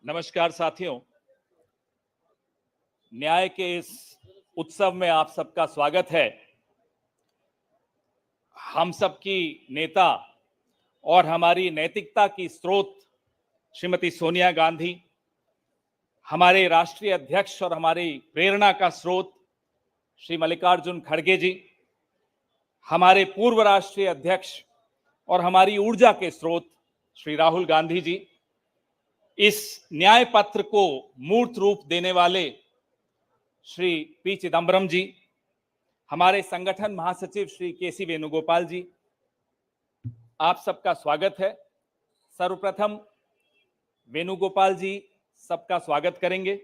नमस्कार साथियों, न्याय के इस उत्सव में आप सबका स्वागत है। हम सबकी नेता और हमारी नैतिकता की स्रोत श्रीमती सोनिया गांधी, हमारे राष्ट्रीय अध्यक्ष और हमारी प्रेरणा का स्रोत श्री मल्लिकार्जुन खड़गे जी, हमारे पूर्व राष्ट्रीय अध्यक्ष और हमारी ऊर्जा के स्रोत श्री राहुल गांधी जी, इस न्याय पत्र को मूर्त रूप देने वाले श्री पी चिदम्बरम जी, हमारे संगठन महासचिव श्री केसी वेणुगोपाल जी, आप सबका स्वागत है। सर्वप्रथम वेणुगोपाल जी सबका स्वागत करेंगे।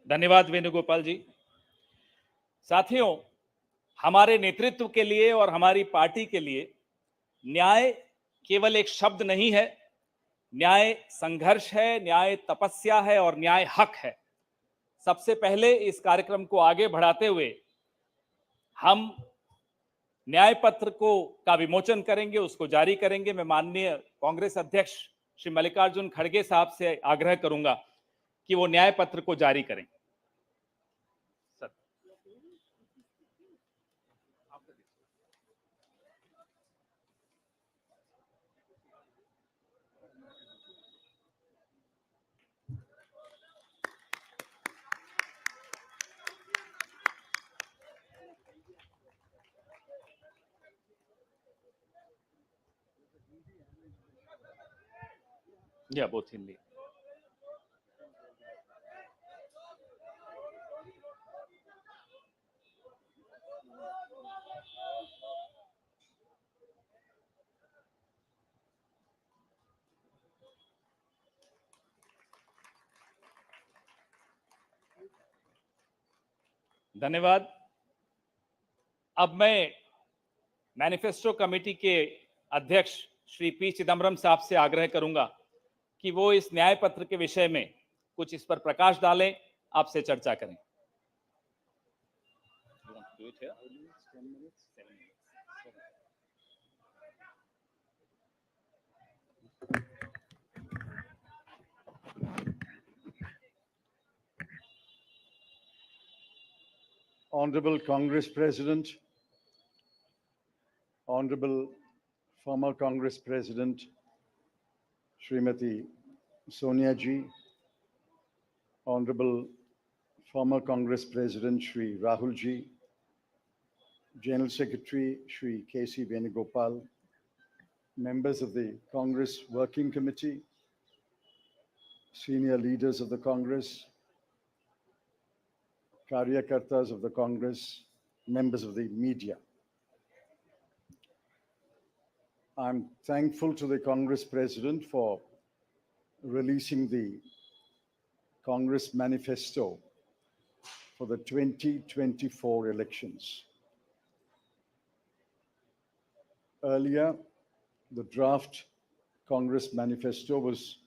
धन्यवाद वेणुगोपाल जी। साथियों, हमारे नेतृत्व के लिए और हमारी पार्टी के लिए न्याय केवल एक शब्द नहीं है, न्याय संघर्ष है, न्याय तपस्या है और न्याय हक है। सबसे पहले इस कार्यक्रम को आगे बढ़ाते हुए हम न्याय पत्र का विमोचन करेंगे, उसको जारी करेंगे। मैं माननीय कांग्रेस अध्यक्ष श्री मल्लिकार्जुन खड़गे साहब से आग्रह करूंगा कि वो न्याय पत्र को जारी करें। या बोथ हिंदी। धन्यवाद। अब मैं मैनिफेस्टो कमेटी के अध्यक्ष श्री पी चिदम्बरम साहब से आग्रह करूंगा कि वो इस न्याय पत्र के विषय में कुछ इस पर प्रकाश डालें, आपसे चर्चा करें। Honorable Congress President, Honorable former Congress President Srimati Sonia Ji, Honorable former Congress President Shri Rahul Ji, General Secretary Shri K.C. Venugopal, members of the Congress Working Committee, senior leaders of the Congress, Karyakartas of the Congress, members of the media. I'm thankful to the Congress President for releasing the Congress Manifesto for the 2024 elections. Earlier, the draft Congress Manifesto was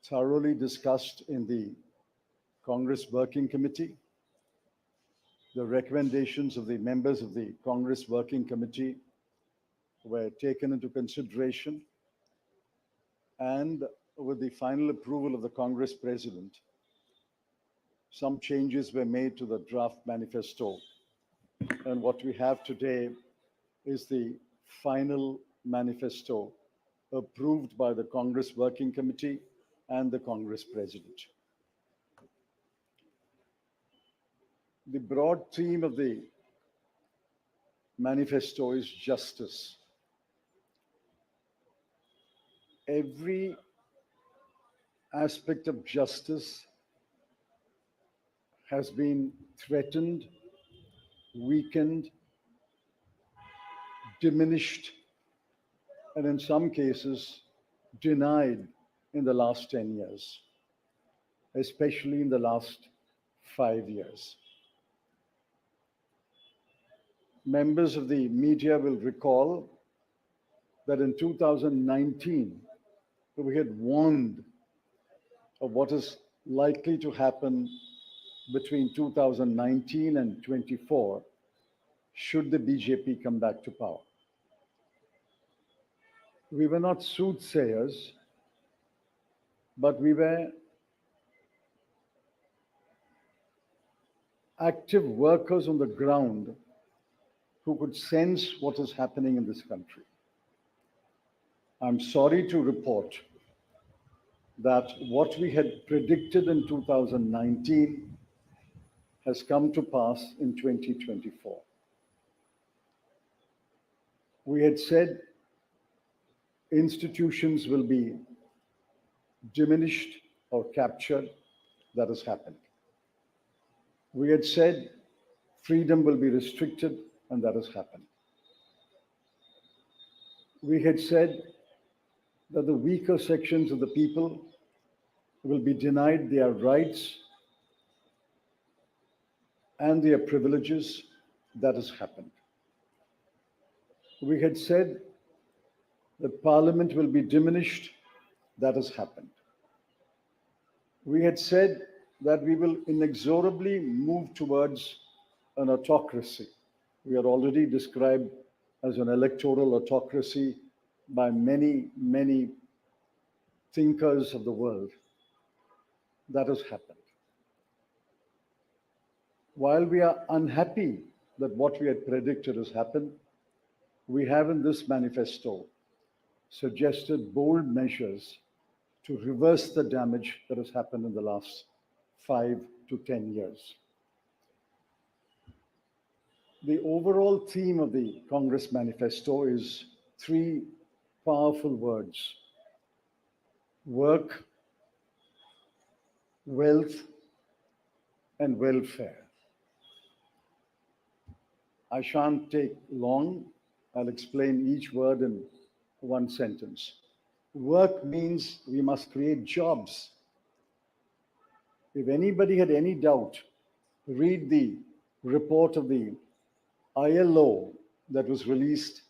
thoroughly discussed in the Congress Working Committee. The recommendations of the members of the Congress Working Committee were taken into consideration, and with the final approval of the Congress President, some changes were made to the draft manifesto. And what we have today is the final manifesto approved by the Congress Working Committee and the Congress President. The broad theme of the manifesto is justice. Every aspect of justice has been threatened, weakened, diminished, and in some cases, denied in the last 10 years, especially in the last 5 years. Members of the media will recall that in 2019, we had warned of what is likely to happen between 2019 and 24 should the BJP come back to power. We were not soothsayers, but we were active workers on the ground who could sense what is happening in this country. I'm sorry to report that what we had predicted in 2019 has come to pass in 2024. We had said institutions will be diminished or captured. That has happened. We had said freedom will be restricted, and that has happened. We had said that the weaker sections of the people will be denied their rights and their privileges. That has happened. We had said that Parliament will be diminished. That has happened. We had said that we will inexorably move towards an autocracy. We are already described as an electoral autocracy by many, many thinkers of the world. That has happened. While we are unhappy that what we had predicted has happened, we have in this manifesto suggested bold measures to reverse the damage that has happened in the last 5 to 10 years. The overall theme of the Congress manifesto is 3 powerful words: work, wealth, and welfare. I shan't take long. I'll explain each word in one sentence. Work means we must create jobs. If anybody had any doubt, read the report of the ILO that was released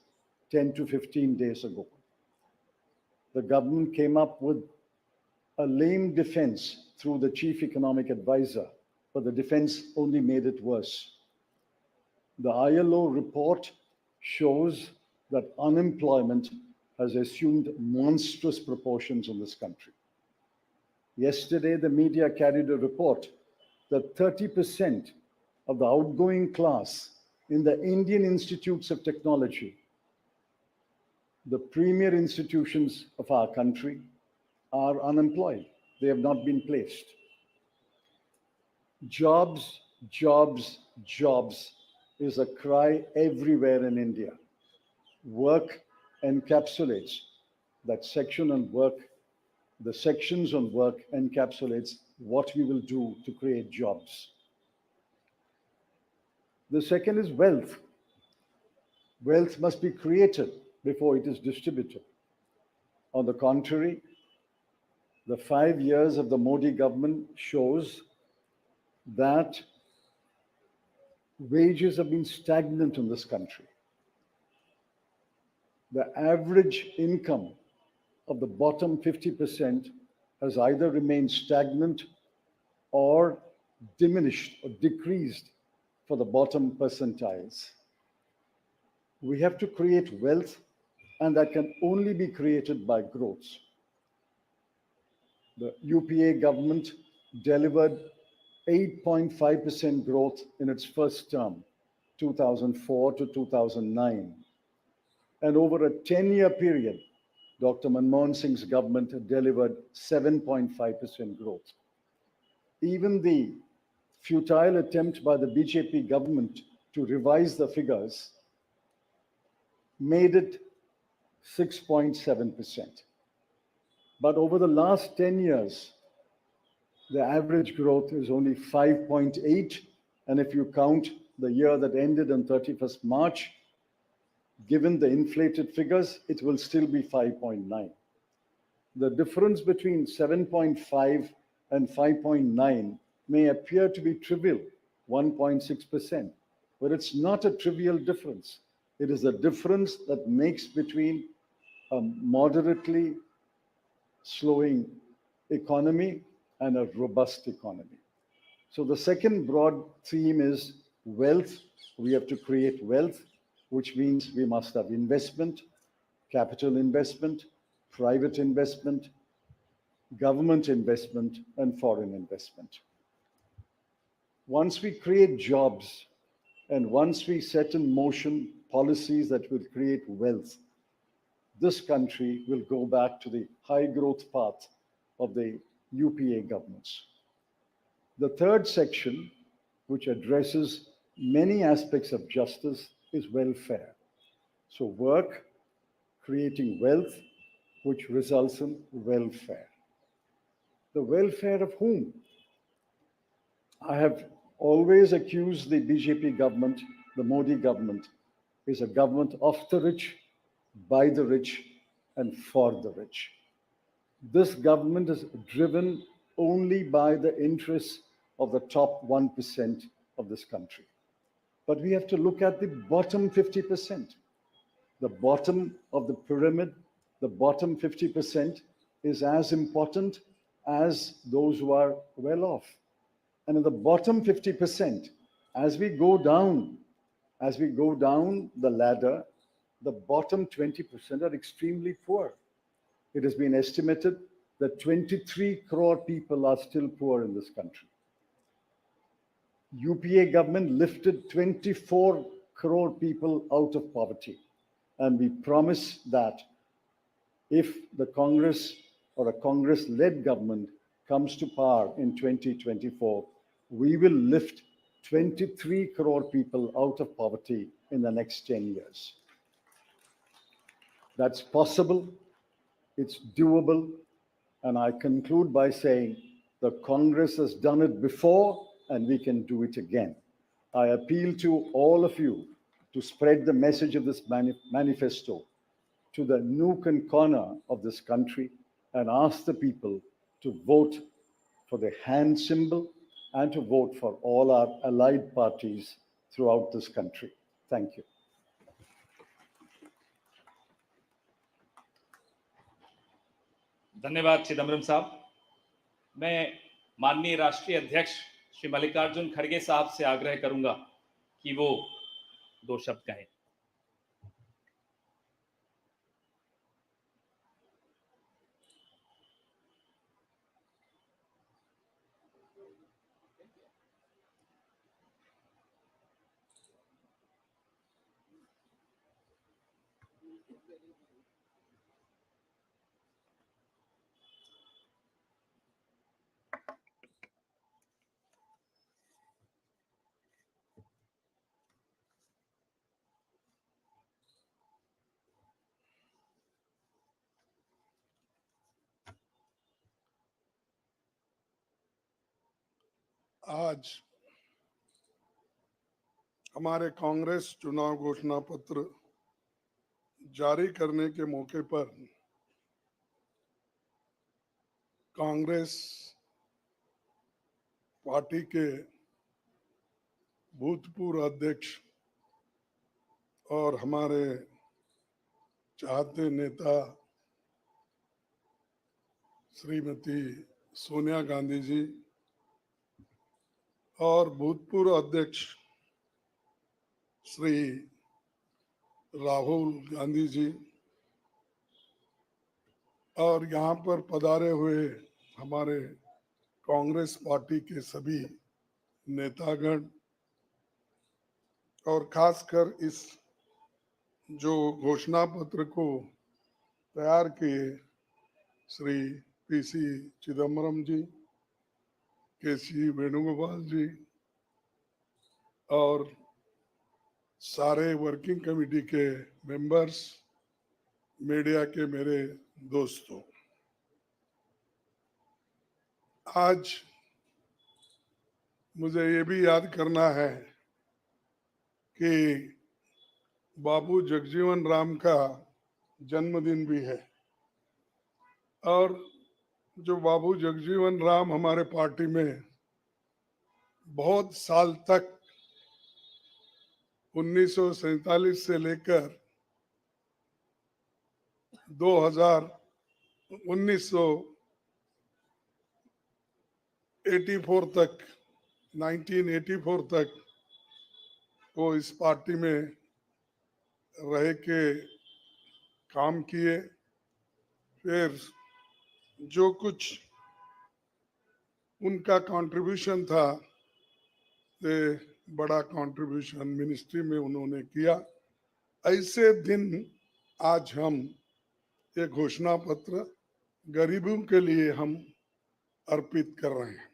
10 to 15 days ago. The government came up with a lame defense through the chief economic advisor, but the defense only made it worse. The ILO report shows that unemployment has assumed monstrous proportions in this country. Yesterday, the media carried a report that 30% of the outgoing class in the Indian Institutes of Technology, the premier institutions of our country, are unemployed. They have not been placed. Jobs, jobs, jobs is a cry everywhere in India. Work encapsulates that section on work. The sections on work encapsulates what we will do to create jobs. The second is wealth. Wealth must be created before it is distributed. On the contrary, the 5 years of the Modi government shows that wages have been stagnant in this country. The average income of the bottom 50% has either remained stagnant or diminished or decreased for the bottom percentiles. We have to create wealth, and that can only be created by growth. The UPA government delivered 8.5% growth in its first term, 2004 to 2009. And over a 10-year period, Dr. Manmohan Singh's government had delivered 7.5% growth. Even the futile attempt by the BJP government to revise the figures made it 6.7%. But over the last 10 years, the average growth is only 5.8. And if you count the year that ended on 31st March, given the inflated figures, it will still be 5.9. The difference between 7.5 and 5.9 may appear to be trivial, 1.6%, but it's not a trivial difference. It is a difference that makes between a moderately slowing economy and a robust economy. So the second broad theme is wealth. We have to create wealth, which means we must have investment, capital investment, private investment, government investment, and foreign investment. Once we create jobs and once we set in motion policies that will create wealth, this country will go back to the high growth path of the UPA governments. The third section, which addresses many aspects of justice, is welfare. So work, creating wealth, which results in welfare. The welfare of whom? I have always accused the BJP government, the Modi government, is a government of the rich, by the rich, and for the rich. This government is driven only by the interests of the top 1% of this country. But we have to look at the bottom 50%. The bottom of the pyramid, the bottom 50% is as important as those who are well off. And in the bottom 50%, as we go down the ladder, the bottom 20% are extremely poor. It has been estimated that 23 crore people are still poor in this country. UPA government lifted 24 crore people out of poverty. And we promise that if the Congress or a Congress-led government comes to power in 2024, we will lift 23 crore people out of poverty in the next 10 years. That's possible, it's doable, and I conclude by saying the Congress has done it before and we can do it again. I appeal to all of you to spread the message of this manifesto to the nook and corner of this country and ask the people to vote for the hand symbol and to vote for all our allied parties throughout this country. Thank you. धन्यवाद चिदम्बरम साहब। मैं माननीय राष्ट्रीय अध्यक्ष श्री मल्लिकार्जुन खड़गे साहब से आग्रह करूंगा कि वो 2 शब्द कहें। आज हमारे कांग्रेस चुनाव घोषणा पत्र जारी करने के मौके पर कांग्रेस पार्टी के भूतपूर्व अध्यक्ष और हमारे चाहते नेता श्रीमती सोनिया गांधी जी और भूतपूर्व अध्यक्ष श्री राहुल गांधी जी और यहाँ पर पधारे हुए हमारे कांग्रेस पार्टी के सभी नेतागण और खासकर इस जो घोषणा पत्र को तैयार किए श्री पीसी चिदम्बरम जी, केसी वेणुगोपाल जी और सारे वर्किंग कमेटी के मेंबर्स, मीडिया के मेरे दोस्तों, आज मुझे ये भी याद करना है कि बाबू जगजीवन राम का जन्मदिन भी है। और जो बाबू जगजीवन राम हमारे पार्टी में बहुत साल तक 1947 से लेकर 1984 तक 1984 तक वो इस पार्टी में रह के काम किए। फिर जो कुछ उनका कंट्रीब्यूशन था, ये बड़ा कंट्रीब्यूशन मिनिस्ट्री में उन्होंने किया। ऐसे दिन आज हम ये घोषणा पत्र गरीबों के लिए हम अर्पित कर रहे हैं।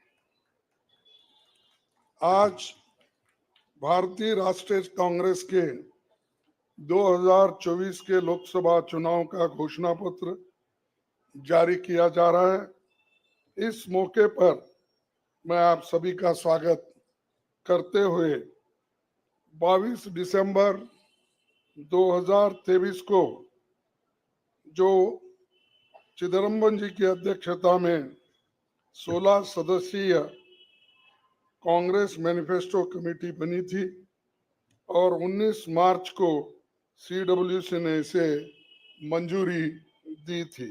आज भारतीय राष्ट्रीय कांग्रेस के 2024 के लोकसभा चुनाव का घोषणा पत्र जारी किया जा रहा है। इस मौके पर मैं आप सभी का स्वागत करते हुए 22 दिसंबर 2023 को जो चिदम्बरम जी की अध्यक्षता में 16 सदस्यीय कांग्रेस मैनिफेस्टो कमेटी बनी थी और 19 मार्च को CWC ने इसे मंजूरी दी थी।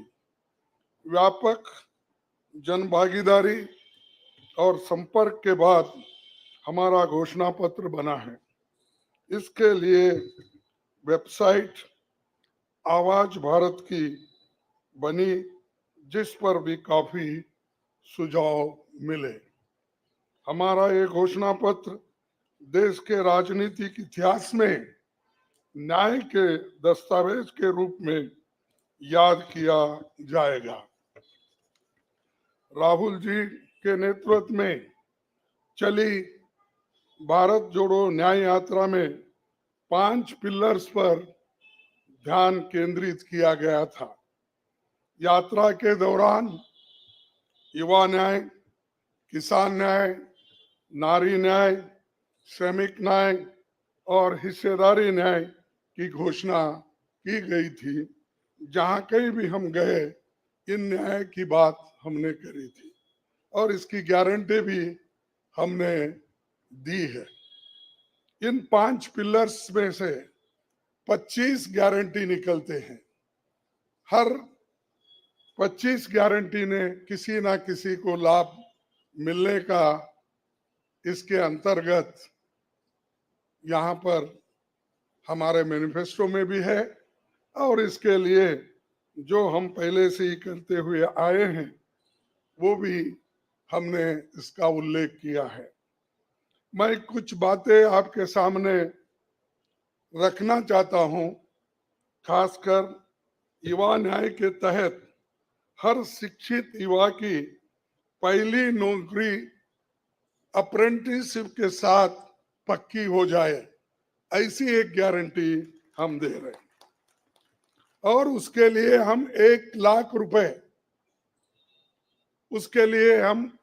व्यापक जनभागीदारी और संपर्क के बाद हमारा घोषणा पत्र बना है। इसके लिए वेबसाइट आवाज भारत की बनी, जिस पर भी काफी सुझाव मिले। हमारा ये घोषणा पत्र देश के राजनीतिक इतिहास में न्याय के दस्तावेज के रूप में याद किया जाएगा। राहुल जी के नेतृत्व में चली भारत जोड़ो न्याय यात्रा में 5 पिलर्स पर ध्यान केंद्रित किया गया था। यात्रा के दौरान युवा न्याय, किसान न्याय, नारी न्याय, श्रमिक न्याय और हिस्सेदारी न्याय की घोषणा की गई थी। जहां कहीं भी हम गए, इन न्याय की बात हमने करी थी और इसकी गारंटी भी हमने दी है। इन 5 पिलर्स में से 25 गारंटी निकलते हैं। हर 25 गारंटी ने किसी ना किसी को लाभ मिलने का इसके अंतर्गत यहाँ पर हमारे मैनिफेस्टो में भी है और इसके लिए जो हम पहले से ही करते हुए आए हैं वो भी हमने इसका उल्लेख किया है। मैं कुछ बातें आपके सामने रखना चाहता हूं। खासकर युवा न्याय के तहत हर शिक्षित युवा की पहली नौकरी अप्रेंटिसशिप के साथ पक्की हो जाए, ऐसी एक गारंटी हम दे रहे हैं। और उसके लिए हम 1 लाख रुपए, उसके लिए हम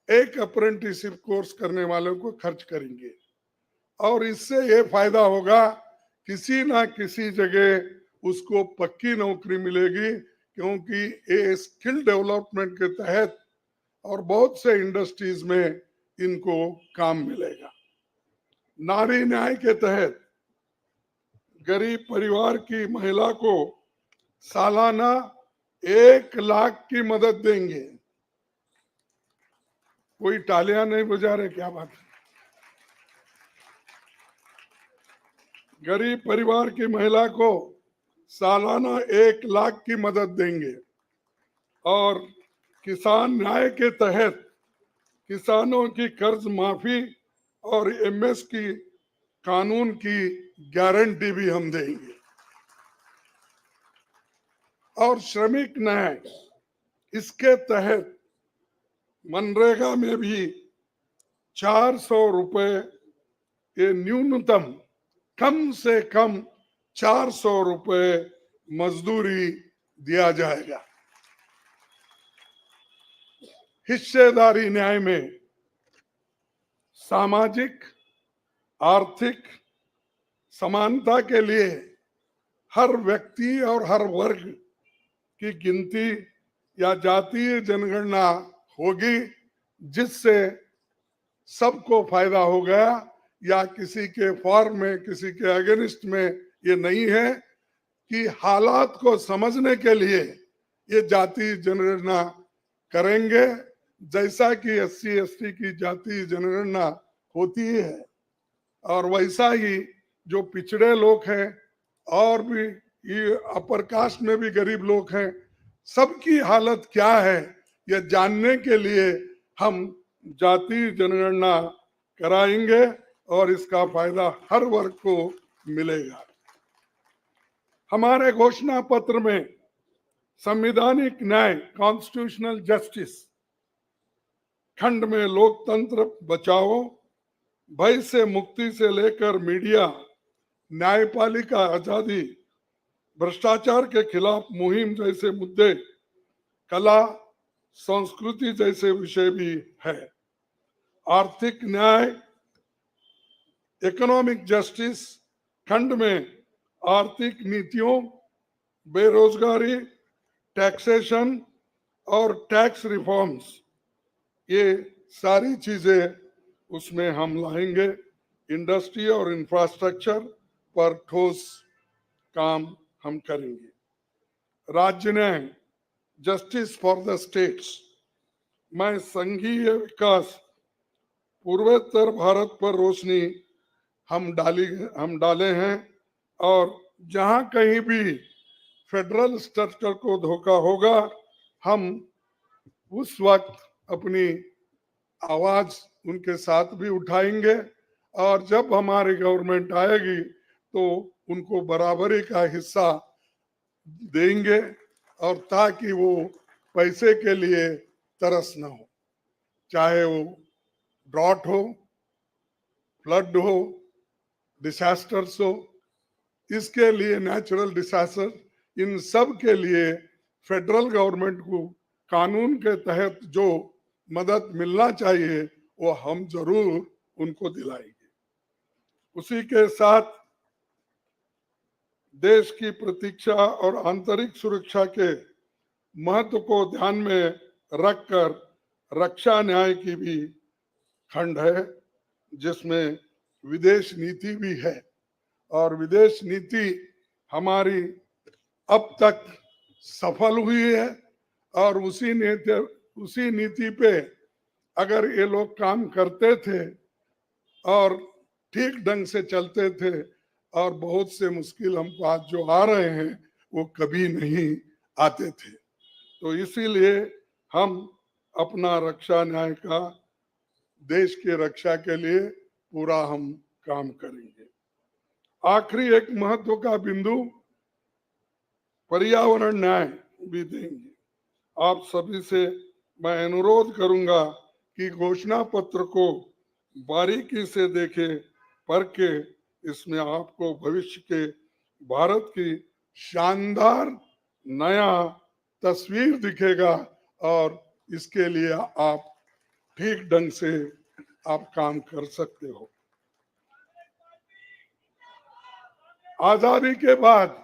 एक अप्रेंटिसशिप कोर्स करने वालों को खर्च करेंगे और इससे ये फायदा होगा, किसी ना किसी जगह उसको पक्की नौकरी मिलेगी, क्योंकि ये स्किल डेवलपमेंट के तहत और बहुत से इंडस्ट्रीज में इनको काम मिलेगा। नारी न्याय के तहत गरीब परिवार की महिला को सालाना 1 लाख की मदद देंगे। कोई तालियां नहीं बजा रहे, क्या बात है? गरीब परिवार की महिला को सालाना 1 लाख की मदद देंगे। और किसान न्याय के तहत किसानों की कर्ज माफी और MS की कानून की गारंटी भी हम देंगे। और श्रमिक न्याय, इसके तहत मनरेगा में भी 400 रुपए, ये न्यूनतम, कम से कम 400 रुपए मजदूरी दिया जाएगा। हिस्सेदारी न्याय में सामाजिक आर्थिक समानता के लिए हर व्यक्ति और हर वर्ग की गिनती या जातीय जनगणना होगी, जिससे सबको फायदा हो गया, या किसी के फॉर्म में किसी के अगेंस्ट में ये नहीं है कि हालात को समझने के लिए ये जातीय जनगणना करेंगे, जैसा कि एससी एसटी की जातीय जनगणना होती है। और वैसा ही जो पिछड़े लोग हैं और भी ये अपर कास्ट में भी गरीब लोग हैं, सबकी हालत क्या है ये जानने के लिए हम जातीय जनगणना कराएंगे और इसका फायदा हर वर्ग को मिलेगा। हमारे घोषणा पत्र में संवैधानिक न्याय कॉन्स्टिट्यूशनल जस्टिस खंड में लोकतंत्र बचाओ, भय से मुक्ति से लेकर मीडिया, न्यायपालिका आजादी, भ्रष्टाचार के खिलाफ मुहिम जैसे मुद्दे, कला संस्कृति जैसे विषय भी है। आर्थिक न्याय इकोनॉमिक जस्टिस खंड में आर्थिक नीतियों, बेरोजगारी, टैक्सेशन और टैक्स रिफॉर्म्स, ये सारी चीजें उसमें हम लाएंगे। इंडस्ट्री और इंफ्रास्ट्रक्चर पर ठोस काम हम करेंगे। राज्य न्याय जस्टिस फॉर द स्टेट्स में संघीय विकास, पूर्वोत्तर भारत पर रोशनी हम डाले हैं, और जहां कहीं भी फेडरल स्ट्रक्चर को धोखा होगा, हम उस वक्त अपनी आवाज उनके साथ भी उठाएंगे, और जब हमारी गवर्नमेंट आएगी तो उनको बराबरी का हिस्सा देंगे, और ताकि वो पैसे के लिए तरस ना हो, चाहे वो ड्रॉट हो, फ्लड हो, डिसास्टर्स हो, इसके लिए नेचुरल डिसास्टर, इन सब के लिए फेडरल गवर्नमेंट को कानून के तहत जो मदद मिलना चाहिए वो हम जरूर उनको दिलाएंगे। उसी के साथ देश की प्रतीक्षा और आंतरिक सुरक्षा के महत्व को ध्यान में रखकर रक्षा न्याय की भी खंड है, जिसमें विदेश नीति भी है, और विदेश नीति हमारी अब तक सफल हुई है, और उसी नीति पे अगर ये लोग काम करते थे और ठीक ढंग से चलते थे, और बहुत से मुश्किल हमको आज जो आ रहे हैं वो कभी नहीं आते थे। तो इसीलिए हम अपना रक्षा न्याय का देश की रक्षा के लिए पूरा हम काम करेंगे। आखिरी एक महत्व का बिंदु पर्यावरण न्याय भी देंगे। आप सभी से मैं अनुरोध करूंगा कि घोषणा पत्र को बारीकी से देखें, पढ़ के इसमें आपको भविष्य के भारत की शानदार नया तस्वीर दिखेगा, और इसके लिए आप ठीक ढंग से आप काम कर सकते हो। आजादी के बाद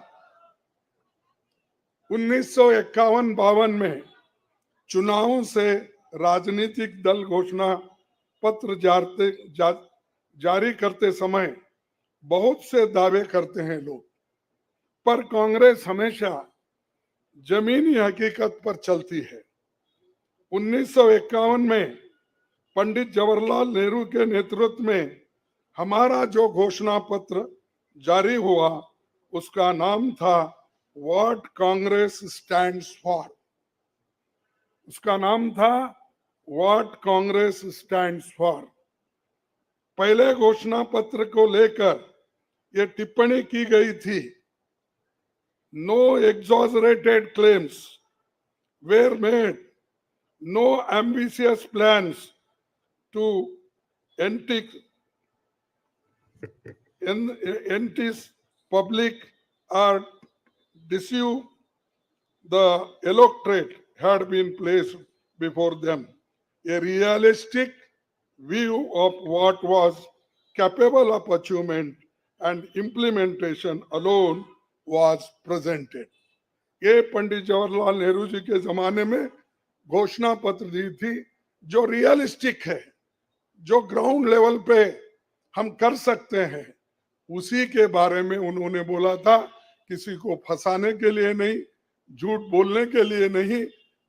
1951-52 में चुनावों से राजनीतिक दल घोषणा पत्र जारी करते समय बहुत से दावे करते हैं लोग, पर कांग्रेस हमेशा जमीनी हकीकत पर चलती है। 1951 में पंडित जवाहरलाल नेहरू के नेतृत्व में हमारा जो घोषणा पत्र जारी हुआ, उसका नाम था व्हाट कांग्रेस स्टैंड्स फॉर। उसका नाम था व्हाट कांग्रेस स्टैंड्स फॉर। पहले घोषणा पत्र को लेकर ये टिप्पणी की गई थी, no exaggerated claims were made, no ambitious plans to entice public or deceive the electorate had been placed before them. A realistic view of what was capable of achievement and implementation alone was presented. ये पंडित जवाहरलाल नेहरू जी के जमाने में घोषणा पत्र दी थी जो realistic है, जो ग्राउंड लेवल पे हम कर सकते हैं, उसी के बारे में उन्होंने बोला था। किसी को फंसाने के लिए नहीं, झूठ बोलने के लिए नहीं,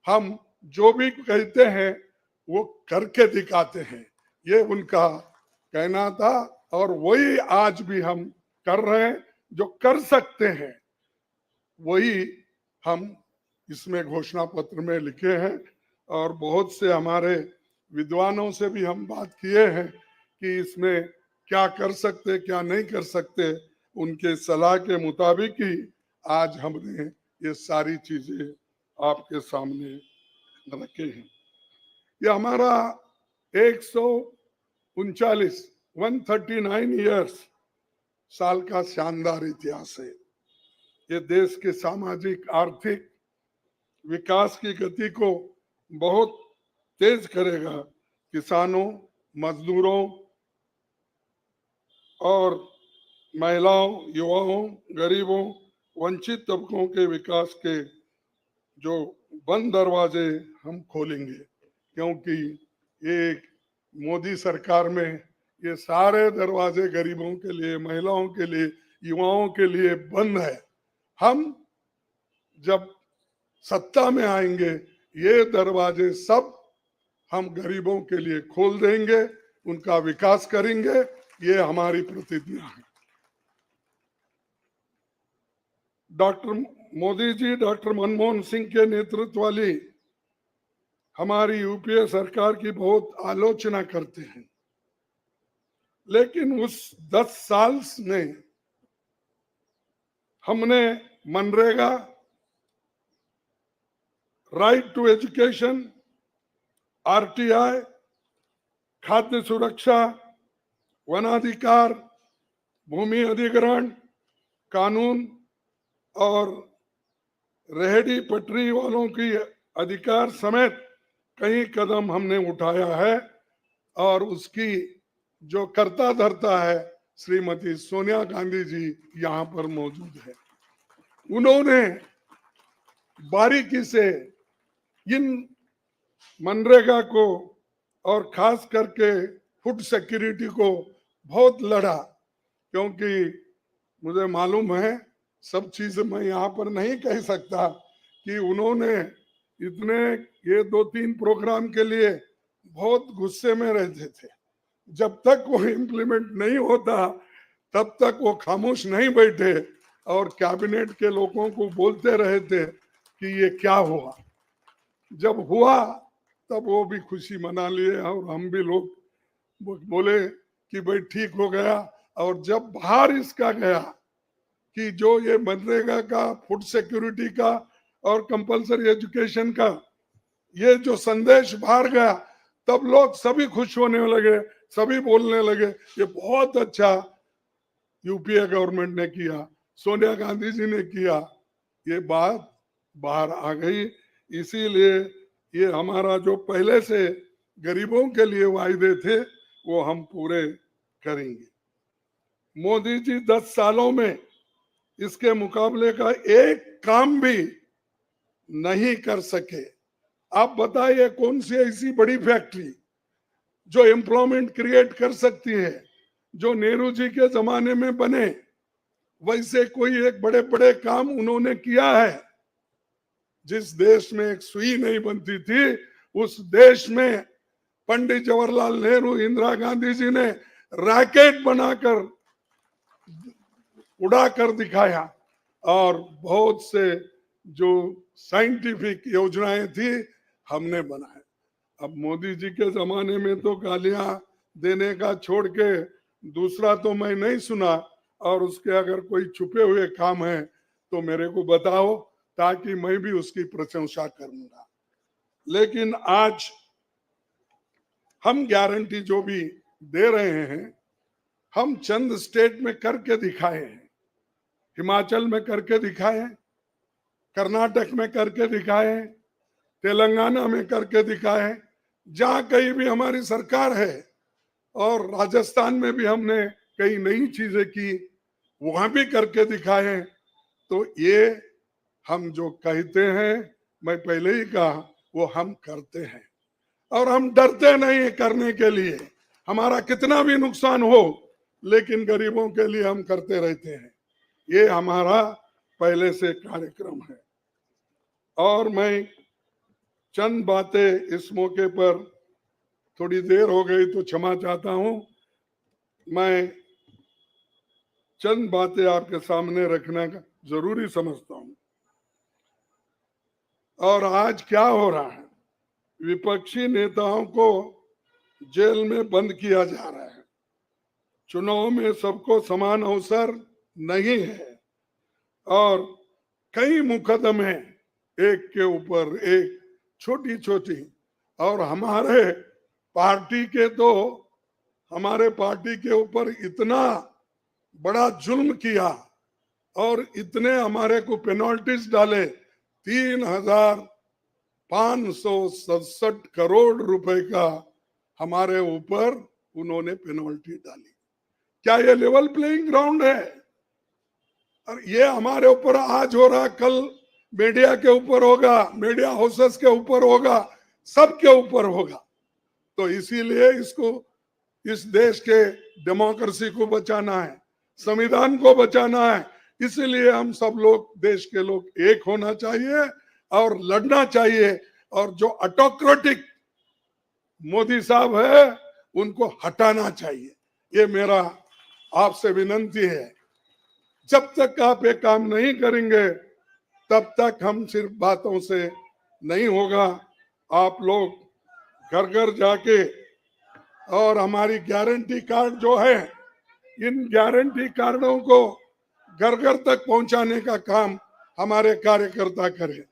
हम जो भी कहते हैं वो करके दिखाते हैं, ये उनका कहना था। और वही आज भी हम कर रहे हैं, जो कर सकते हैं वही हम इसमें घोषणा पत्र में लिखे हैं। और बहुत से हमारे विद्वानों से भी हम बात किए हैं कि इसमें क्या कर सकते क्या नहीं कर सकते, उनके सलाह के मुताबिक ही आज हमने ये सारी चीजें आपके सामने रखे हैं। ये हमारा 139 ईयर्स साल का शानदार इतिहास है। ये देश के सामाजिक आर्थिक विकास की गति को बहुत तेज करेगा। किसानों, मजदूरों और महिलाओं, युवाओं, गरीबों, वंचित तबकों के विकास के जो बंद दरवाजे हम खोलेंगे, क्योंकि एक मोदी सरकार में ये सारे दरवाजे गरीबों के लिए, महिलाओं के लिए, युवाओं के लिए बंद है। हम जब सत्ता में आएंगे ये दरवाजे सब हम गरीबों के लिए खोल देंगे, उनका विकास करेंगे, ये हमारी प्रतिज्ञा है। डॉक्टर मोदी जी, डॉक्टर मनमोहन सिंह के नेतृत्व वाली हमारी यूपीए सरकार की बहुत आलोचना करते हैं, लेकिन उस 10 साल में हमने MNREGA, right to education, RTI, खाद्य सुरक्षा, वनाधिकार, भूमि अधिग्रहण कानून और रेहड़ी पटरी वालों की अधिकार समेत कई कदम हमने उठाया है। और उसकी जो कर्ता धर्ता है श्रीमती सोनिया गांधी जी यहाँ पर मौजूद है। उन्होंने बारीकी से इन मनरेगा को और खास करके फूड सिक्योरिटी को बहुत लड़ा, क्योंकि मुझे मालूम है, सब चीज मैं यहाँ पर नहीं कह सकता, कि उन्होंने इतने ये 2-3 प्रोग्राम के लिए बहुत गुस्से में रहते थे। जब तक वो इम्प्लीमेंट नहीं होता तब तक वो खामोश नहीं बैठे और कैबिनेट के लोगों को बोलते रहे थे कि ये क्या हुआ। जब हुआ तब वो भी खुशी मना लिए और हम भी लोग बोले कि भाई ठीक हो गया। और जब बाहर इसका गया कि जो ये मनरेगा का, फूड सिक्योरिटी का और कंपलसरी एजुकेशन का ये जो संदेश बाहर गया, तब लोग सभी खुश होने लगे, सभी बोलने लगे ये बहुत अच्छा यूपीए गवर्नमेंट ने किया, सोनिया गांधी जी ने किया। ये बात बाहर आ गई। इसीलिए ये हमारा जो पहले से गरीबों के लिए वायदे थे वो हम पूरे करेंगे। मोदी जी 10 सालों में इसके मुकाबले का एक काम भी नहीं कर सके। आप बताइए कौन सी ऐसी बड़ी फैक्ट्री जो एम्प्लॉयमेंट क्रिएट कर सकती है, जो नेहरू जी के जमाने में बने वैसे कोई एक बड़े बड़े काम उन्होंने किया है। जिस देश में एक सुई नहीं बनती थी उस देश में पंडित जवाहरलाल नेहरू, इंदिरा गांधी जी ने रॉकेट बनाकर उड़ा कर दिखाया। और बहुत से जो साइंटिफिक योजनाएं थी हमने बनाए। अब मोदी जी के जमाने में तो गालियां देने का छोड़ के दूसरा तो मैं नहीं सुना। और उसके अगर कोई छुपे हुए काम है तो मेरे को बताओ, ताकि मैं भी उसकी प्रशंसा करूंगा। लेकिन आज हम गारंटी जो भी दे रहे हैं, हम चंद स्टेट में करके दिखाए हैं। हिमाचल में करके दिखाए, कर्नाटक में करके दिखाए, तेलंगाना में करके दिखाए, जहां कहीं भी हमारी सरकार है और राजस्थान में भी हमने कई नई चीजें की, वहां भी करके दिखाए। तो ये हम जो कहते हैं, मैं पहले ही कहा, वो हम करते हैं और हम डरते नहीं है करने के लिए। हमारा कितना भी नुकसान हो, लेकिन गरीबों के लिए हम करते रहते हैं। ये हमारा पहले से कार्यक्रम है। और मैं चंद बातें इस मौके पर, थोड़ी देर हो गई तो क्षमा चाहता हूं, मैं चंद बातें आपके सामने रखना जरूरी समझता हूं। और आज क्या हो रहा है, विपक्षी नेताओं को जेल में बंद किया जा रहा है। चुनाव में सबको समान अवसर नहीं है और कई मुकदमे एक के ऊपर एक, छोटी छोटी, और हमारे पार्टी के ऊपर इतना बड़ा जुल्म किया और इतने हमारे को पेनल्टीज डाले। 3,567 करोड़ रुपए का हमारे ऊपर उन्होंने पेनल्टी डाली। क्या ये लेवल प्लेइंग ग्राउंड है? और ये हमारे ऊपर आज हो रहा, कल मीडिया के ऊपर होगा, मीडिया हाउसेस के ऊपर होगा, सबके ऊपर होगा। तो इसीलिए इस देश के डेमोक्रेसी को बचाना है, संविधान को बचाना है। इसलिए हम सब लोग, देश के लोग एक होना चाहिए और लड़ना चाहिए। और जो ऑटोक्रेटिक मोदी साहब है, उनको हटाना चाहिए। ये मेरा आपसे विनंती है। जब तक आप ये काम नहीं करेंगे, तब तक हम सिर्फ बातों से नहीं होगा। आप लोग घर घर जाके, और हमारी गारंटी कार्ड जो है, इन गारंटी कार्डों को घर घर तक पहुंचाने का काम हमारे कार्यकर्ता करें।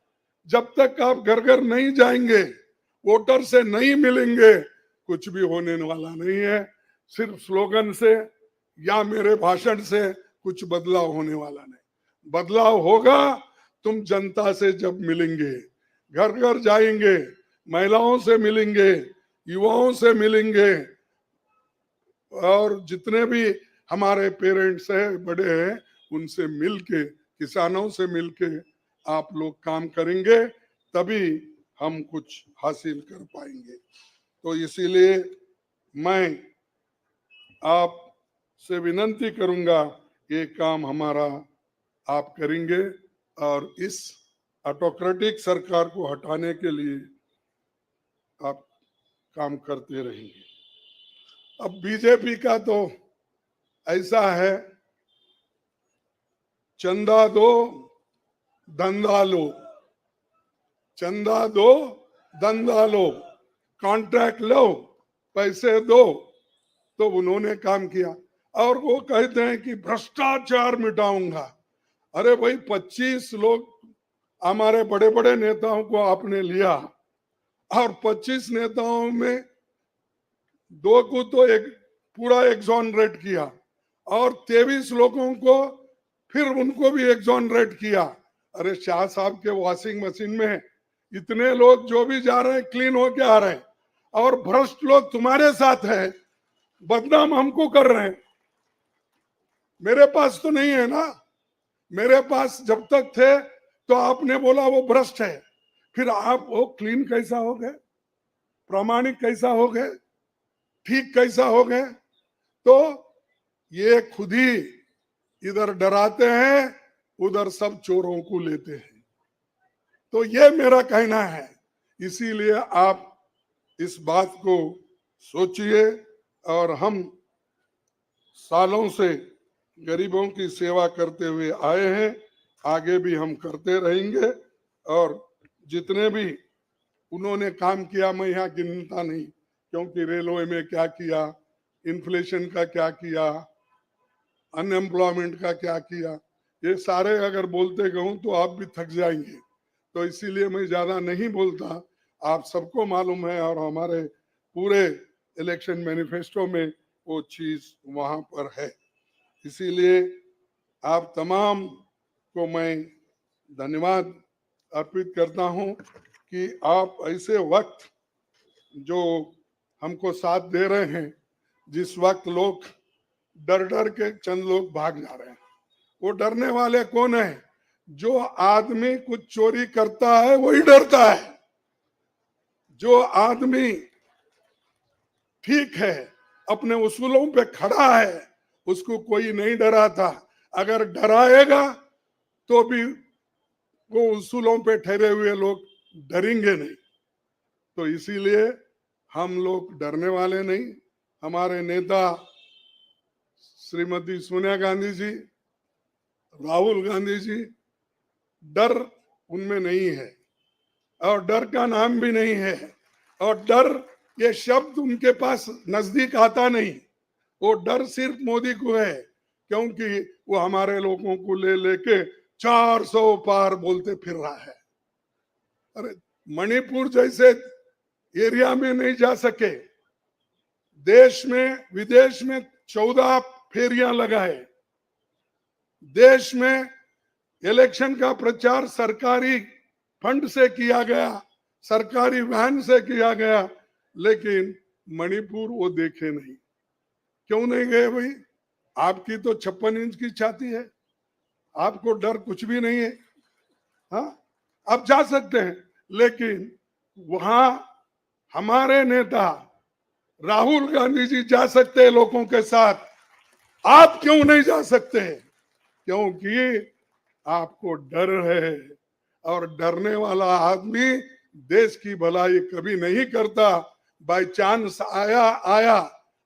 जब तक आप घर घर नहीं जाएंगे, वोटर से नहीं मिलेंगे, कुछ भी होने वाला नहीं है। सिर्फ स्लोगन से या मेरे भाषण से कुछ बदलाव होने वाला नहीं। बदलाव होगा तुम जनता से जब मिलेंगे, घर घर जाएंगे, महिलाओं से मिलेंगे, युवाओं से मिलेंगे, और जितने भी हमारे पेरेंट्स हैं, बड़े हैं, उनसे मिलके, किसानों से मिलके आप लोग काम करेंगे, तभी हम कुछ हासिल कर पाएंगे। तो इसीलिए मैं आपसे विनंती करूंगा, ये काम हमारा आप करेंगे और इस ऑटोक्रेटिक सरकार को हटाने के लिए आप काम करते रहेंगे। अब बीजेपी का तो ऐसा है, चंदा दो धंधा लो, चंदा दो धंधा लो, कॉन्ट्रैक्ट लो, पैसे दो। तो उन्होंने काम किया और वो कहते हैं कि भ्रष्टाचार मिटाऊंगा। अरे भाई, 25 लोग हमारे बड़े बड़े नेताओं को आपने लिया और 25 नेताओं में 2 को तो एक पूरा एक्सोनरेट किया और 23 लोगों को फिर उनको भी एक्सोनरेट किया। अरे शाह साहब के वॉशिंग मशीन में इतने लोग जो भी जा रहे हैं, क्लीन होके आ रहे हैं, और भ्रष्ट लोग तुम्हारे साथ है, बदनाम हमको कर रहे हैं। मेरे पास तो नहीं है ना, मेरे पास जब तक थे तो आपने बोला वो भ्रष्ट है, फिर आप वो क्लीन कैसा हो गए, प्रामाणिक कैसा हो गए, ठीक कैसा हो गए? तो ये खुद ही इधर डराते हैं, उधर सब चोरों को लेते हैं। तो ये मेरा कहना है। इसीलिए आप इस बात को सोचिए, और हम सालों से गरीबों की सेवा करते हुए आए हैं, आगे भी हम करते रहेंगे। और जितने भी उन्होंने काम किया, मैं यहाँ गिनता नहीं, क्योंकि रेलवे में क्या किया, इन्फ्लेशन का क्या किया, अनएम्प्लॉयमेंट का क्या किया, ये सारे अगर बोलते कहूँ तो आप भी थक जाएंगे। तो इसीलिए मैं ज्यादा नहीं बोलता, आप सबको मालूम है, और हमारे पूरे इलेक्शन मैनिफेस्टो में वो चीज वहां पर है। इसीलिए आप तमाम को मैं धन्यवाद अर्पित करता हूं कि आप ऐसे वक्त जो हमको साथ दे रहे हैं, जिस वक्त लोग डर डर के चंद लोग भाग जा रहे हैं, वो डरने वाले कौन है? जो आदमी कुछ चोरी करता है वही डरता है। जो आदमी ठीक है, अपने उसूलों पे खड़ा है, उसको कोई नहीं डराता। अगर डराएगा तो भी वो उसूलों पे ठहरे हुए लोग डरेंगे नहीं। तो इसीलिए हम लोग डरने वाले नहीं। हमारे नेता श्रीमती सोनिया गांधी जी, राहुल गांधी जी, डर उनमें नहीं है और डर का नाम भी नहीं है, और डर ये शब्द उनके पास नजदीक आता नहीं। वो डर सिर्फ मोदी को है, क्योंकि वो हमारे लोगों को ले लेके 400 पार बोलते फिर रहा है। अरे मणिपुर जैसे एरिया में नहीं जा सके, देश में विदेश में 14 फेरियां लगाए, देश में इलेक्शन का प्रचार सरकारी फंड से किया गया, सरकारी वैन से किया गया, लेकिन मणिपुर वो देखे नहीं। क्यों नहीं गए भाई? आपकी तो 56 इंच की छाती है, आपको डर कुछ भी नहीं है। हाँ, आप जा सकते हैं, लेकिन वहां हमारे नेता राहुल गांधी जी जा सकते हैं लोगों के साथ। आप क्यों नहीं जा सकते? क्योंकि आपको डर है, और डरने वाला आदमी देश की भलाई कभी नहीं करता। बाय चांस आया आया,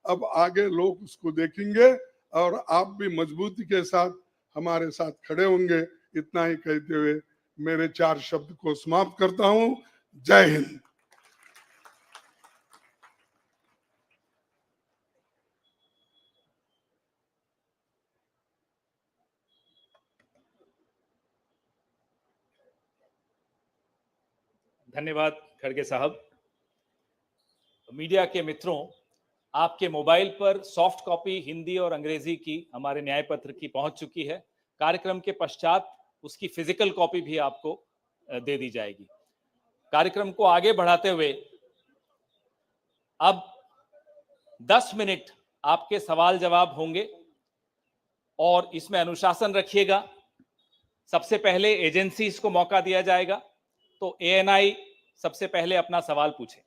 अब आगे लोग उसको देखेंगे और आप भी मजबूती के साथ हमारे साथ खड़े होंगे। इतना ही कहते हुए मेरे 4 शब्द को समाप्त करता हूं। जय हिंद। धन्यवाद खड़गे साहब। मीडिया के मित्रों, आपके मोबाइल पर सॉफ्ट कॉपी हिंदी और अंग्रेजी की हमारे न्याय पत्र की पहुंच चुकी है। कार्यक्रम के पश्चात उसकी फिजिकल कॉपी भी आपको दे दी जाएगी। कार्यक्रम को आगे बढ़ाते हुए अब 10 मिनट आपके सवाल जवाब होंगे और इसमें अनुशासन रखिएगा। सबसे पहले एजेंसीज को मौका दिया जाएगा, तो एएनआई सबसे पहले अपना सवाल पूछे।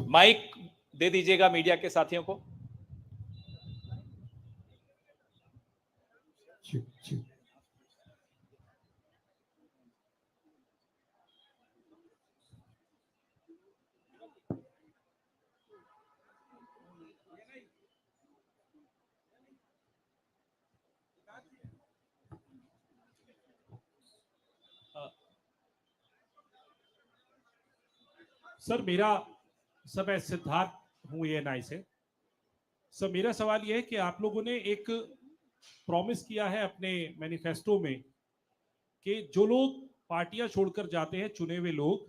माइक दे दीजिएगा मीडिया के साथियों को। सर मैं सिद्धार्थ हूं एएनआई से। सर मेरा सवाल यह है कि आप लोगों ने एक प्रॉमिस किया है अपने मैनिफेस्टो में कि जो लोग पार्टियां छोड़कर जाते हैं, चुने हुए लोग,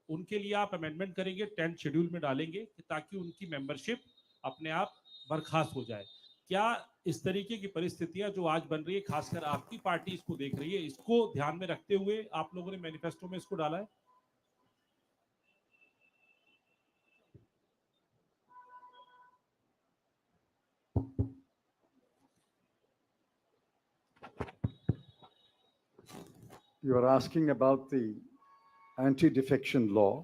उनके लिए आप अमेंडमेंट करेंगे, 10th शेड्यूल में डालेंगे ताकि उनकी मेंबरशिप अपने आप बर्खास्त हो जाए। क्या इस तरीके की परिस्थितियां जो आज बन रही है, खासकर आपकी पार्टी इसको देख रही है, इसको ध्यान में रखते हुए आप लोगों ने मैनिफेस्टो में इसको डाला है? You are asking about the anti-defection law,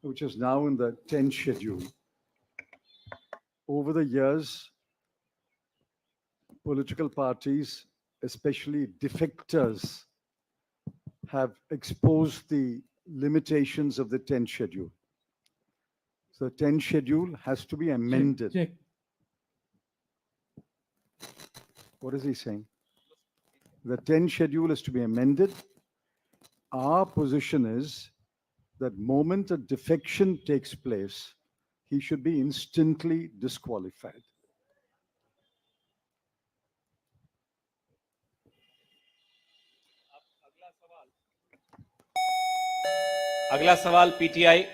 which is now in the 10th schedule. Over the years, political parties, especially defectors, have exposed the limitations of the 10th schedule. So the 10th schedule has to be amended. Check. What is he saying? The 10th schedule is to be amended. Our position is that moment a defection takes place, he should be instantly disqualified. अगला सवाल PTI.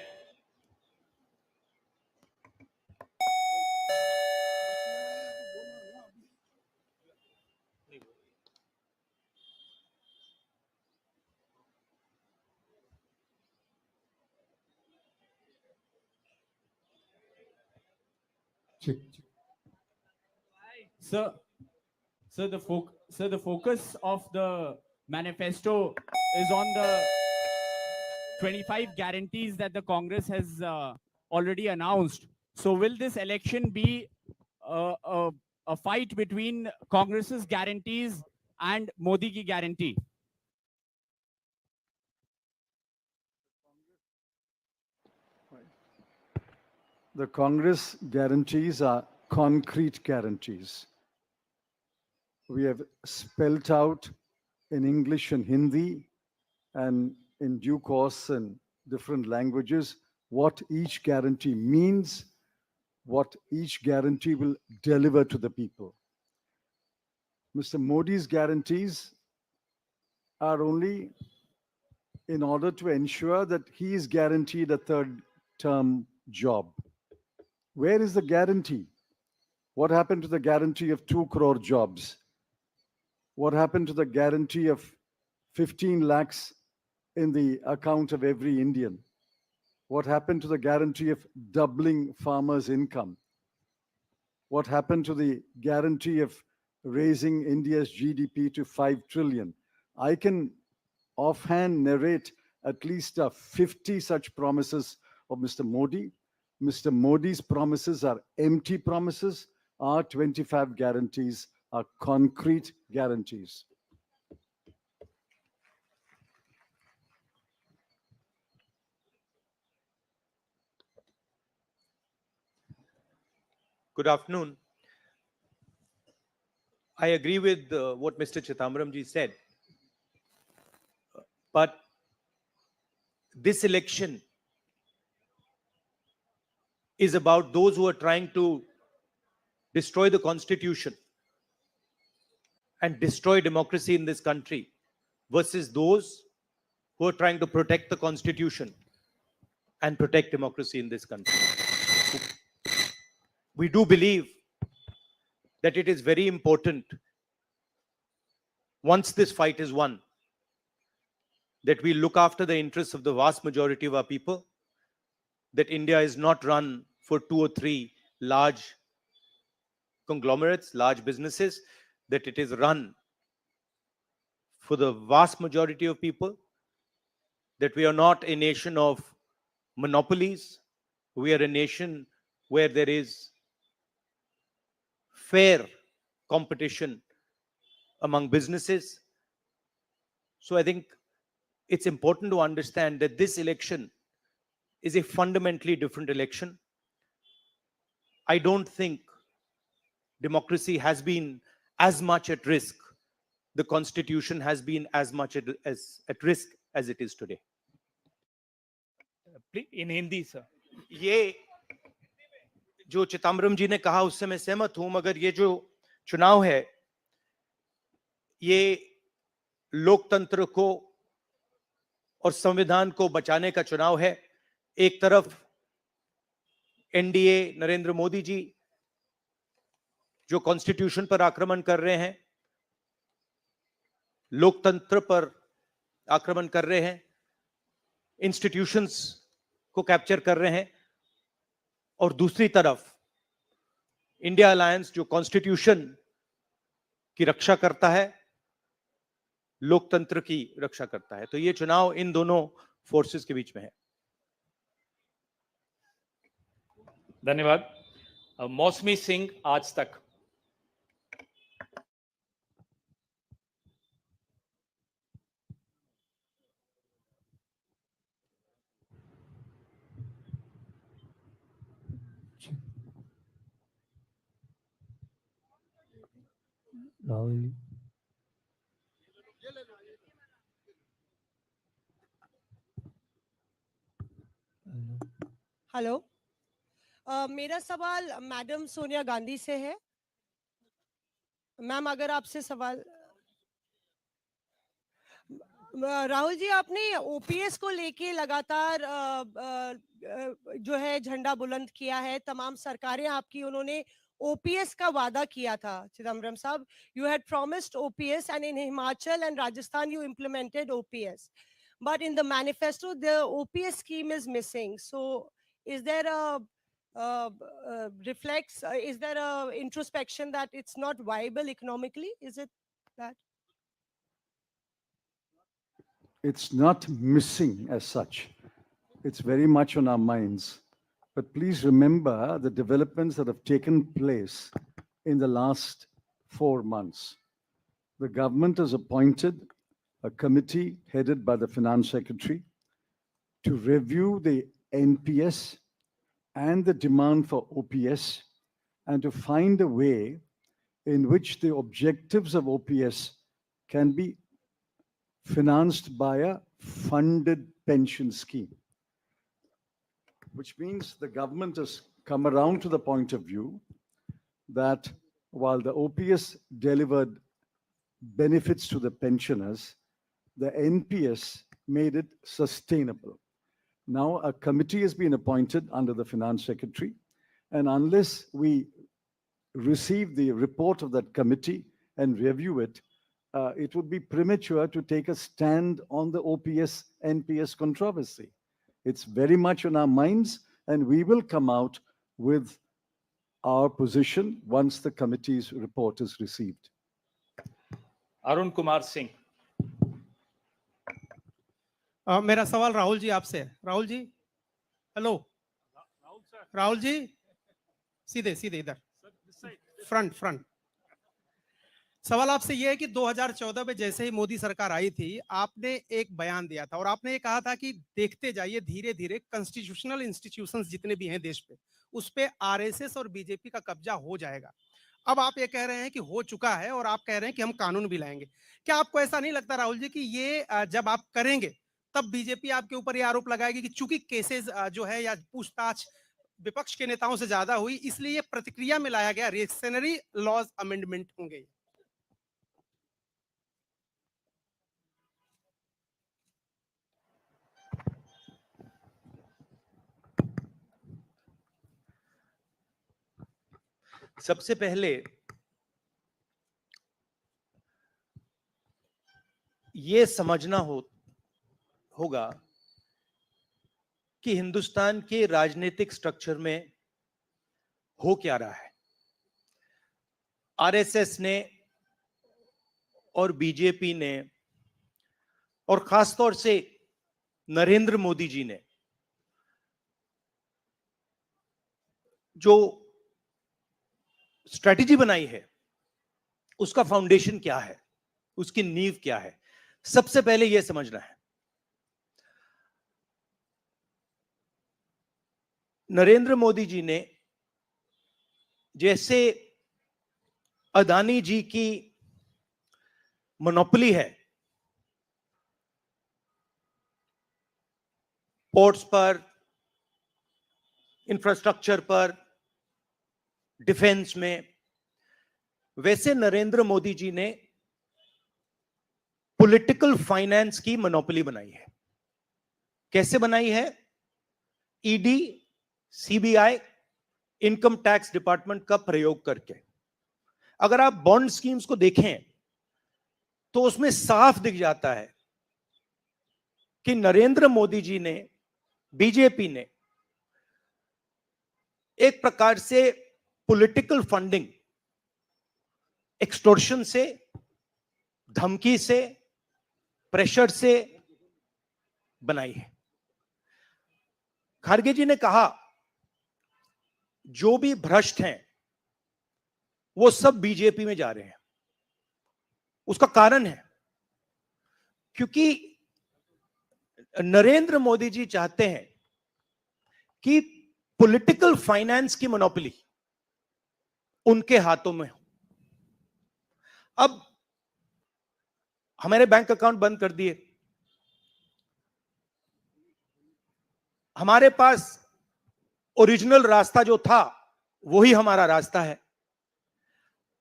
Sir, sir, the focus of the manifesto is on the 25 guarantees that the Congress has already announced. So will this election be a fight between Congress's guarantees and Modi ki guarantee? The Congress guarantees are concrete guarantees. We have spelt out in English and Hindi and in due course in different languages what each guarantee means, what each guarantee will deliver to the people. Mr. Modi's guarantees are only in order to ensure that he is guaranteed a third term job. Where is the guarantee? What happened to the guarantee of 2 crore jobs? What happened to the guarantee of 15 lakhs in the account of every Indian? What happened to the guarantee of doubling farmers' income? What happened to the guarantee of raising India's GDP to 5 trillion? I can offhand narrate at least 50 such promises of Mr. Modi. Mr. Modi's promises are empty promises. Our 25 guarantees are concrete guarantees. Good afternoon. I agree with what Mr. Chidambaramji said. But this election is about those who are trying to destroy the constitution and destroy democracy in this country versus those who are trying to protect the constitution and protect democracy in this country. We do believe that it is very important, once this fight is won, that we look after the interests of the vast majority of our people, that India is not run for 2 or 3 large conglomerates, large businesses, that it is run for the vast majority of people, that we are not a nation of monopolies. We are a nation where there is fair competition among businesses. So I think it's important to understand that this election is a fundamentally different election. I don't think democracy has been as much at risk, the constitution has been as much at risk as it is today. In Hindi, sir. ये जो चिदम्बरम जी ने कहा उससे मैं सहमत हूं, मगर ये जो चुनाव है ये लोकतंत्र को और संविधान को बचाने का चुनाव है। एक तरफ एनडीए नरेंद्र मोदी जी जो कॉन्स्टिट्यूशन पर आक्रमण कर रहे हैं, लोकतंत्र पर आक्रमण कर रहे हैं, इंस्टीट्यूशंस को कैप्चर कर रहे हैं, और दूसरी तरफ इंडिया अलायंस जो कॉन्स्टिट्यूशन की रक्षा करता है, लोकतंत्र की रक्षा करता है। तो ये चुनाव इन दोनों फोर्सेस के बीच में है। धन्यवाद। मौसमी सिंह, आज तक। राहुल हेलो, मेरा सवाल मैडम सोनिया गांधी से है। मैम, अगर आपसे सवाल, राहुल जी, आपने ओपीएस को लेके लगातार जो है झंडा बुलंद किया है। तमाम सरकारें आपकी, उन्होंने ओपीएस का वादा किया था। चिदम्बरम साहब, you had promised OPS, and in Himachal and Rajasthan you implemented OPS, but in the manifesto the OPS scheme is missing. So is there a reflects, is there a introspection that it's not viable economically? Is it that? It's not missing as such. It's very much on our minds. But please remember the developments that have taken place in the last 4 months. The government has appointed a committee headed by the Finance Secretary to review the NPS and the demand for OPS and to find a way in which the objectives of OPS can be financed by a funded pension scheme, which means the government has come around to the point of view that while the OPS delivered benefits to the pensioners, the NPS made it sustainable. Now a committee has been appointed under the Finance Secretary, and unless we receive the report of that committee and review it, it would be premature to take a stand on the OPS NPS controversy. It's very much on our minds, and we will come out with our position once the committee's report is received. Arun Kumar Singh. मेरा सवाल राहुल जी आपसे है। Rahul ji, hello. Rahul ji, सीधे सीधे इधर, front. सवाल आपसे यह है कि 2014 में जैसे ही मोदी सरकार आई थी, आपने एक बयान दिया था और आपने ये कहा था कि देखते जाइए धीरे धीरे कॉन्स्टिट्यूशनल इंस्टीट्यूशंस जितने भी हैं देश पे, उस पे आरएसएस और बीजेपी का कब्जा हो जाएगा। अब आप ये कह रहे हैं कि हो चुका है और आप कह रहे हैं कि हम कानून भी लाएंगे। क्या आपको ऐसा नहीं लगता राहुल जी कि ये जब आप करेंगे तब बीजेपी आपके ऊपर ये आरोप लगाएगी कि चूंकि केसेस जो है या पूछताछ विपक्ष के नेताओं से ज्यादा हुई, इसलिए प्रतिक्रिया में लाया गया रिएक्शनरी लॉज अमेंडमेंट होंगे? सबसे पहले ये समझना होगा कि हिंदुस्तान के राजनीतिक स्ट्रक्चर में हो क्या रहा है। आरएसएस ने और बीजेपी ने और खासतौर से नरेंद्र मोदी जी ने जो स्ट्रेटजी बनाई है, उसका फाउंडेशन क्या है, उसकी नींव क्या है, सबसे पहले यह समझना है। नरेंद्र मोदी जी ने जैसे अदानी जी की मोनोपोली है पोर्ट्स पर, इंफ्रास्ट्रक्चर पर, डिफेंस में, वैसे नरेंद्र मोदी जी ने पॉलिटिकल फाइनेंस की मोनोपोली बनाई है। कैसे बनाई है? ED, CBI, income tax department का प्रयोग करके। अगर आप बॉन्ड स्कीम्स को देखें तो उसमें साफ दिख जाता है कि नरेंद्र मोदी जी ने, बीजेपी ने एक प्रकार से पॉलिटिकल फंडिंग एक्सटॉर्शन से, धमकी से, प्रेशर से बनाई है। खारगे जी ने कहा जो भी भ्रष्ट हैं वो सब बीजेपी में जा रहे हैं। उसका कारण है क्योंकि नरेंद्र मोदी जी चाहते हैं कि पॉलिटिकल फाइनेंस की मोनोपोली उनके हाथों में हो। अब हमारे बैंक अकाउंट बंद कर दिए, हमारे पास ओरिजिनल रास्ता जो था वही हमारा रास्ता है।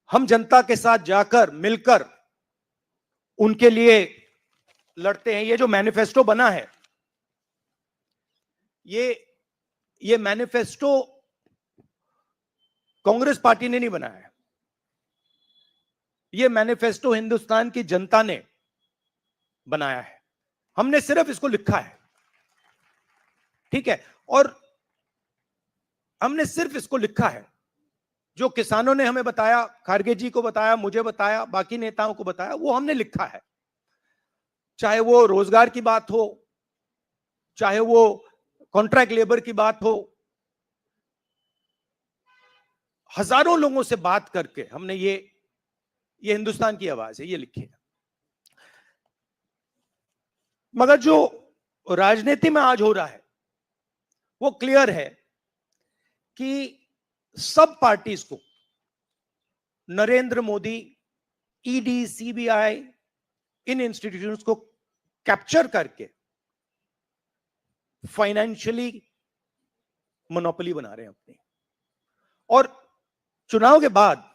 हम जनता के साथ जाकर मिलकर उनके लिए लड़ते हैं। ये जो मैनिफेस्टो बना है, ये मैनिफेस्टो कांग्रेस पार्टी ने नहीं बनाया है। ये मैनिफेस्टो हिंदुस्तान की जनता ने बनाया है। हमने सिर्फ इसको लिखा है, ठीक है। और हमने सिर्फ इसको लिखा है, जो किसानों ने हमें बताया, खारगे जी को बताया, मुझे बताया, बाकी नेताओं को बताया, वो हमने लिखा है। चाहे वो रोजगार की बात हो, चाहे वो कॉन्ट्रैक्ट लेबर की बात हो, हजारों लोगों से बात करके हमने ये हिंदुस्तान की आवाज है, ये लिखी है। मगर जो राजनीति में आज हो रहा है वो क्लियर है कि सब पार्टीज को नरेंद्र मोदी, ईडी, सीबीआई, इन इंस्टीट्यूशंस को कैप्चर करके फाइनेंशियली मोनोपोली बना रहे हैं अपनी। और चुनाव के बाद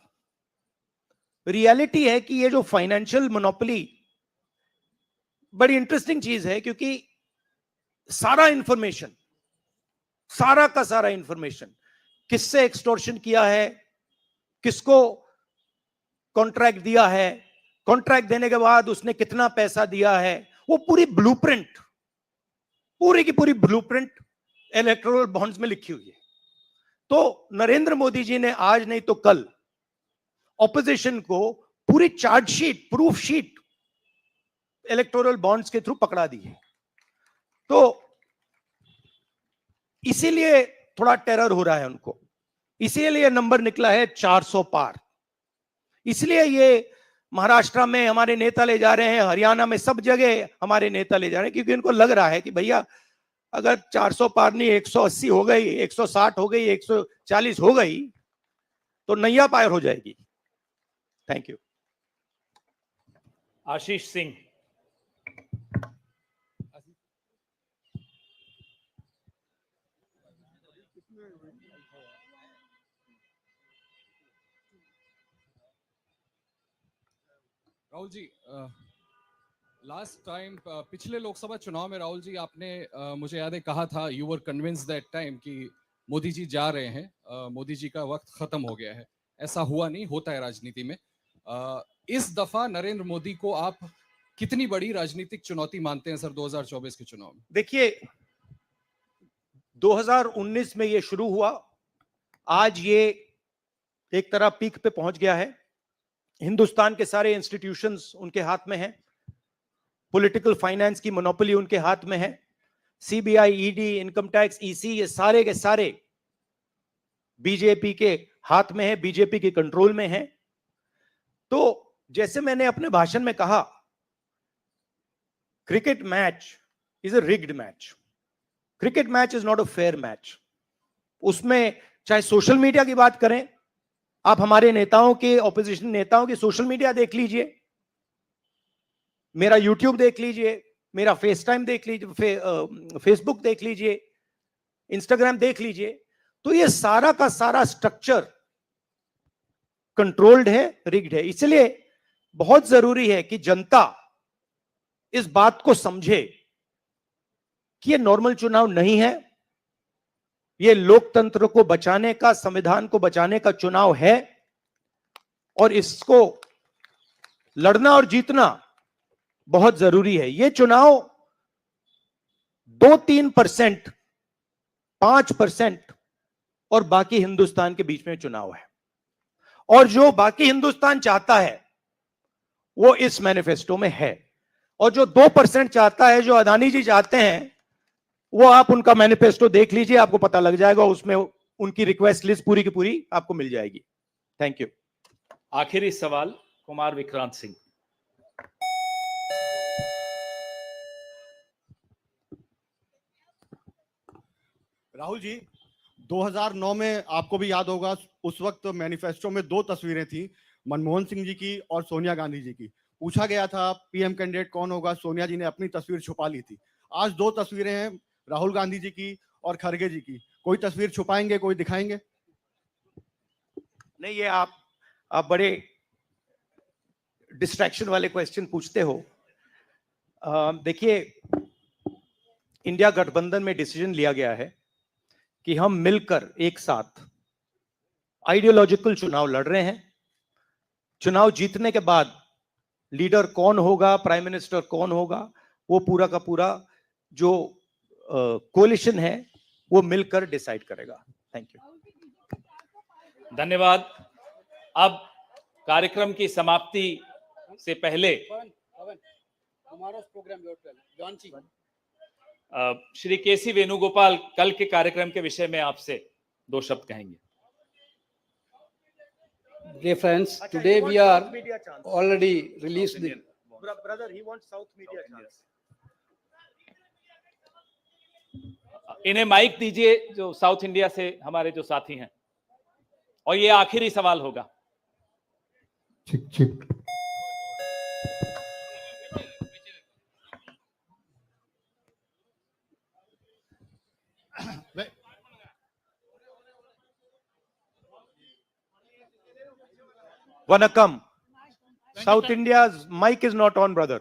रियलिटी है कि ये जो फाइनेंशियल मोनोपोली बड़ी इंटरेस्टिंग चीज है, क्योंकि सारा इंफॉर्मेशन, सारा का सारा इंफॉर्मेशन, किससे एक्सटॉर्शन किया है, किसको कॉन्ट्रैक्ट दिया है, कॉन्ट्रैक्ट देने के बाद उसने कितना पैसा दिया है, वो पूरी ब्लूप्रिंट, पूरी की पूरी ब्लूप्रिंट इलेक्टोरल बॉन्ड्स में लिखी हुई है। तो नरेंद्र मोदी जी ने आज नहीं तो कल ऑपोजिशन को पूरी chargesheet, proof sheet electoral bonds के थ्रू पकड़ा दी है। तो इसीलिए थोड़ा टेरर हो रहा है उनको, इसीलिए नंबर निकला है 400 पार। इसलिए ये महाराष्ट्र में हमारे नेता ले जा रहे हैं, हरियाणा में सब जगह हमारे नेता ले जा रहे हैं, क्योंकि इनको लग रहा है कि भैया अगर 400 पार नहीं 180 हो गई, 160 हो गई, 140 हो गई तो नैया पार हो जाएगी। Thank you. Ashish Singh. Rahul ji, last time पिछले लोकसभा चुनाव में राहुल जी आपने मुझे याद है कहा था, you were convinced that time कि मोदी जी जा रहे हैं, मोदी जी का वक्त खत्म हो गया है। ऐसा हुआ नहीं, होता है राजनीति में। इस दफा नरेंद्र मोदी को आप कितनी बड़ी राजनीतिक चुनौती मानते हैं सर 2024 के चुनाव में? देखिए, 2019 में ये शुरू हुआ, आज ये एक तरह पीक पे पहुंच गया है। हिंदुस्तान के सारे इंस्टीट्यूशंस उनके हाथ में हैं, पॉलिटिकल फाइनेंस की मोनोपोली उनके हाथ में है, CBI, ED, income tax, EC, ये सारे के सारे बीजेपी के हाथ में है, बीजेपी के कंट्रोल में है। तो जैसे मैंने अपने भाषण में कहा, cricket match is a rigged match, cricket match is not a fair match. उसमें चाहे सोशल मीडिया की बात करें, आप हमारे नेताओं के, ऑपोजिशन नेताओं की सोशल मीडिया देख लीजिए, मेरा यूट्यूब देख लीजिए, मेरा फेस टाइम देख लीजिए, फेसबुक देख लीजिए, इंस्टाग्राम देख लीजिए, तो ये सारा का सारा स्ट्रक्चर कंट्रोल्ड है, रिग्ड है। इसलिए बहुत जरूरी है कि जनता इस बात को समझे कि ये नॉर्मल चुनाव नहीं है, ये लोकतंत्र को बचाने का, संविधान को बचाने का चुनाव है, और इसको लड़ना और जीतना बहुत जरूरी है। ये चुनाव 2-3%, 5% और बाकी हिंदुस्तान के बीच में चुनाव है, और जो बाकी हिंदुस्तान चाहता है वो इस मैनिफेस्टो में है, और जो 2% चाहता है, जो अदानी जी चाहते हैं, वो आप उनका मैनिफेस्टो देख लीजिए, आपको पता लग जाएगा, उसमें उनकी रिक्वेस्ट लिस्ट पूरी की पूरी आपको मिल जाएगी। Thank you. आखिरी सवाल कुमार विक्रांत सिंह। राहुल जी, 2009 में आपको भी याद होगा, उस वक्त मैनिफेस्टो में 2 तस्वीरें थी, मनमोहन सिंह जी की और सोनिया गांधी जी की। पूछा गया था पीएम कैंडिडेट कौन होगा, सोनिया जी ने अपनी तस्वीर छुपा ली थी। आज 2 तस्वीरें हैं, राहुल गांधी जी की और खरगे जी की। कोई तस्वीर छुपाएंगे, कोई दिखाएंगे? नहीं, ये आप बड़े डिस्ट्रैक्शन वाले क्वेश्चन पूछते हो। देखिए, इंडिया गठबंधन में डिसीजन लिया गया है कि हम मिलकर एक साथ आइडियोलॉजिकल चुनाव लड़ रहे हैं। चुनाव जीतने के बाद लीडर कौन होगा, प्राइम मिनिस्टर कौन होगा, वो पूरा का पूरा जो कोलिशन है वो मिलकर डिसाइड करेगा। Thank you. धन्यवाद। अब कार्यक्रम की समाप्ति से पहले श्री केसी वेणुगोपाल कल के कार्यक्रम के विषय में आपसे 2 शब्द कहेंगे। Dear friends, today we are already released the Brother, he wants South media chance. इन्हें माइक दीजिए जो साउथ इंडिया से हमारे जो साथी हैं, और ये आखिरी सवाल होगा। Chick chick. Vanakkam. South India's mic is not on, brother.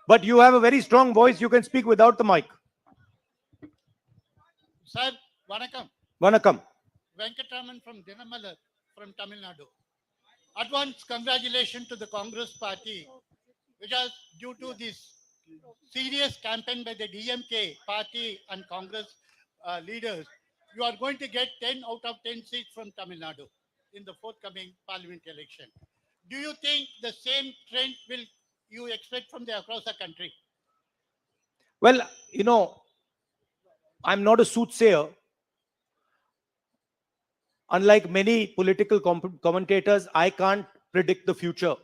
But you have a very strong voice. You can speak without the mic. Sir, Vanakkam. Vanakkam. Venkatraman from Dinamalar from Tamil Nadu. Advance congratulations to the Congress party, because due to this serious campaign by the DMK party and Congress leaders, you are going to get 10 out of 10 seats from Tamil Nadu in the forthcoming parliament election. Do you think the same trend will you expect from the across the country? Well, I'm not a soothsayer. Unlike many political commentators, I can't predict the future.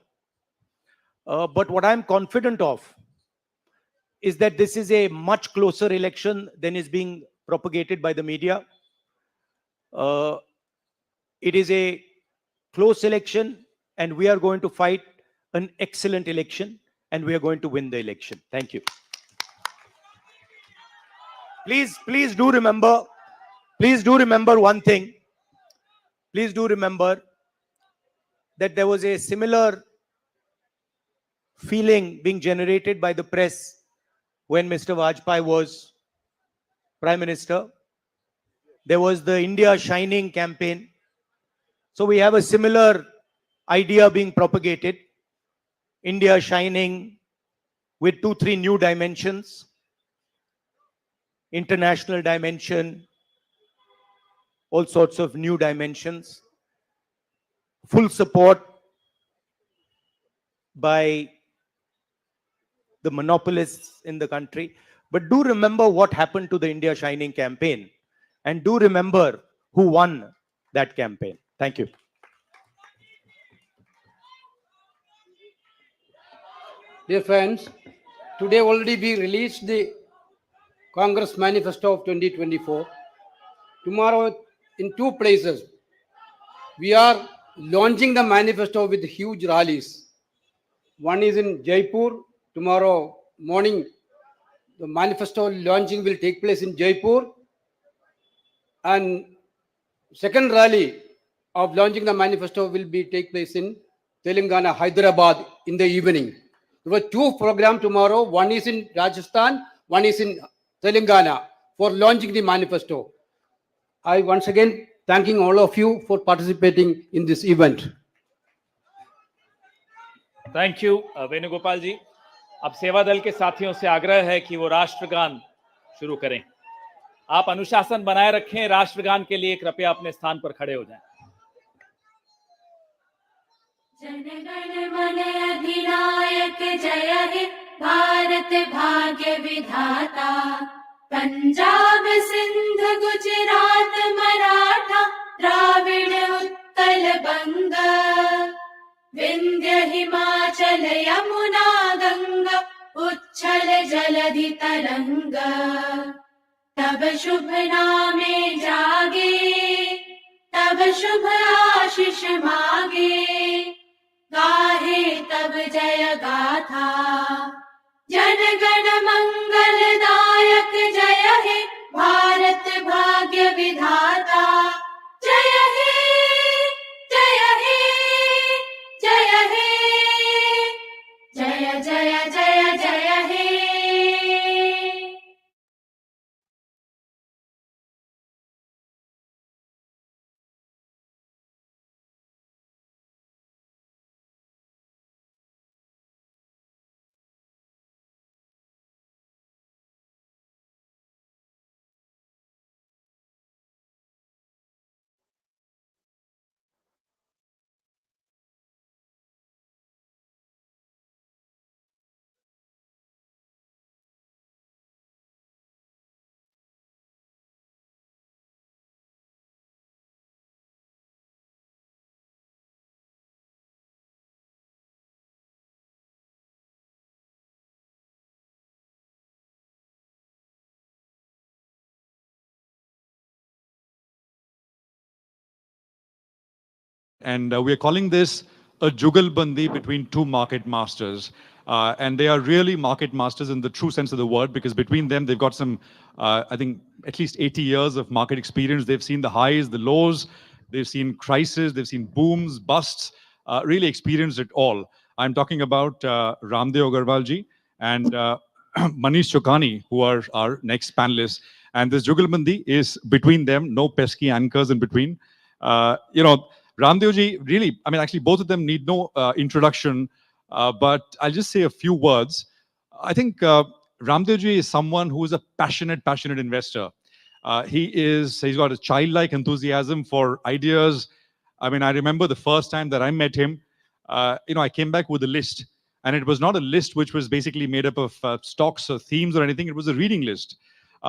But what I'm confident of is that this is a much closer election than is being propagated by the media. It is a close election, and we are going to fight an excellent election, and we are going to win the election. Thank you. Please do remember one thing. Please do remember that there was a similar feeling being generated by the press when Mr. Vajpayee was Prime Minister. There was the India Shining campaign. So we have a similar idea being propagated. India Shining with 2-3 new dimensions. International dimension. All sorts of new dimensions. Full support by the monopolists in the country. But do remember what happened to the India Shining campaign, and do remember who won that campaign. Thank you. Dear friends, today already we released the Congress Manifesto of 2024. Tomorrow, in 2 places, we are launching the manifesto with huge rallies. One is in Jaipur. Tomorrow morning, the manifesto launching will take place in Jaipur. And second rally of launching the manifesto will take place in Telangana, Hyderabad in the evening. There were 2 programs tomorrow. One is in Rajasthan, one is in Telangana for launching the manifesto. I once again thanking all of you for participating in this event. Thank you Venugopal ji. अब सेवा दल के साथियों से आग्रह है कि वो राष्ट्रगान शुरू करें। आप अनुशासन बनाए रखें। राष्ट्रगान के लिए कृपया अपने स्थान पर खड़े हो जाएं। जन गण मन अधिनायक जय हे भारत भाग्य विधाता, पंजाब सिंध गुजरात मराठा द्राविड़ उत्कल बंगा, विंध्य हिमाचल यमुना गंगा उच्छल जलधि तरंगा, तब शुभ नामे जागे तब शुभ आशीष मागे, गाहे तब जय गाथा, जन गण मंगलदायक जय हे भारत भाग्य विधाता, जय हे जय हे जय हे जय जय जय जय हे। And we are calling this a jugalbandi between two market masters. And they are really market masters in the true sense of the word, because between them, they've got some, I think, at least 80 years of market experience. They've seen the highs, the lows, they've seen crises, they've seen booms, busts, really experienced it all. I'm talking about Ramdev Agarwal ji and Manish Chokani, who are our next panelists. And this jugalbandi is between them, no pesky anchors in between. Ramdev ji, really, I mean, actually, both of them need no introduction, but I'll just say a few words. I think Ramdev ji is someone who is a passionate investor. He's got a childlike enthusiasm for ideas. I mean, I remember the first time that I met him, I came back with a list, and it was not a list which was basically made up of stocks or themes or anything. It was a reading list.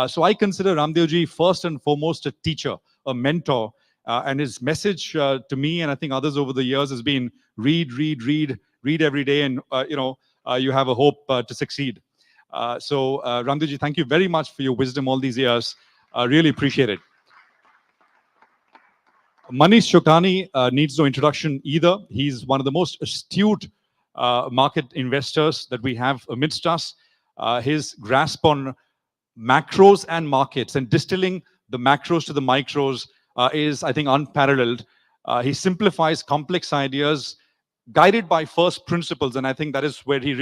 So I consider Ramdev ji first and foremost a teacher, a mentor. And his message to me, and I think others over the years, has been read every day, and you have a hope to succeed. So Ramdev ji, thank you very much for your wisdom all these years. Really appreciate it. Manish Chokani needs no introduction either. He's one of the most astute market investors that we have amidst us. His grasp on macros and markets and distilling the macros to the micros is, I think, unparalleled. He simplifies complex ideas guided by first principles, and I think that is where he really